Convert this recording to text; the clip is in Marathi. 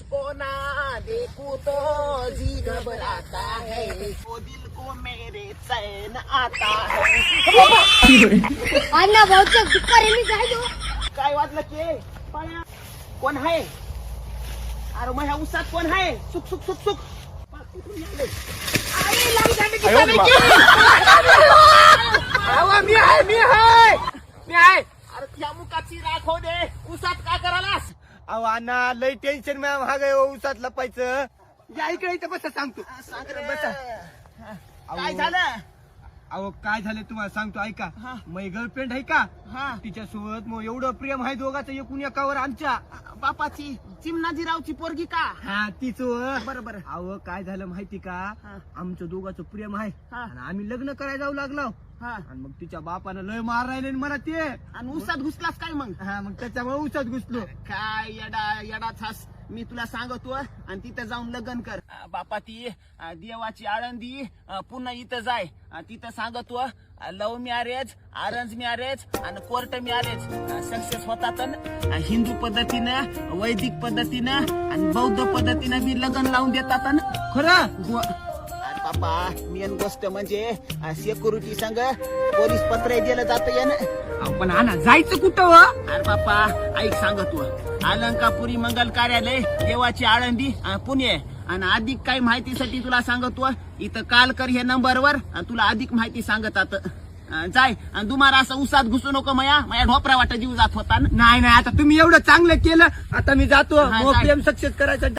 जिसको ना देखूं तो जी घबराता है, वो दिल को मेरे चैन आता है. अण्णा भाऊचं दुपारी मी जायलो. काय वाजलं की पाया कोण आहे? अरे मग ह्या उसात कोण आहे? सुक सुक सुक सुक. कुठून आले? अरे लाल झाले की चालेल की? अहो, मी आहे. अरे त्या मुखाची राखो दे. उसात काय करायलास? अहो अण्णा लय टेन्शन मॅम हा गे उसात लपायचं. या इकडे इथं बसा सांगतो. सांग रे. बसा. काय झालं? अहो काय झालं तुम्हाला सांगतो ऐका. हा. माझी गर्लफ्रेंड आहे का हा तिच्यासोबत मग एवढं प्रेम आहे दोघाचं एकूण एकावर आमच्या. बापाची चिमणाजीरावची पोरगी का? हा तीच बरोबर. अहो काय झालं माहिती का हा. आमचं दोघाचं प्रेम आहे हा. आणि आम्ही लग्न करायला जाऊ लागलो हा. आणि मग तिच्या बापानं लय मार राहिले मला ते. आणि उसात घुसलास काय मग? हा मग त्याच्यामुळे उसात घुसलो. काय येडा थास. मी तुला सांगतो आणि तिथं जाऊन लग्न कर. बापा ती देवाची आळंदी पुन्हा इथं जाय. तिथं सांगतो लव्ह मॅरेज, अरेंज मॅरेज आणि कोर्ट मॅरेज सक्सेस होतात. हिंदू पद्धतीनं, वैदिक पद्धतीनं आणि बौद्ध पद्धतीनं मी लग्न लावून देतात. खरं अरे बापा मेन गोष्ट म्हणजे सिक्युरिटी संघ पोलीस पत्र दिलं जातं. पण आणा जायचं कुठं अरे बापा ऐक सांगतो अलंकापुरी मंगल कार्यालय, देवाची आळंदी, पुणे. आणि अधिक काही माहितीसाठी तुला सांगतो इथं कॉल कर हे नंबरवर. तुला अधिक माहिती सांगतात. जाय आणि तुम्हाला असं उसात घुसू नको. माझ्या ढोपरा वाटा जीव जात होता. नाही आता तुम्ही एवढं चांगलं केलं आता मी जातो. हा, मग जाय. प्रेम सक्सेस करायचं.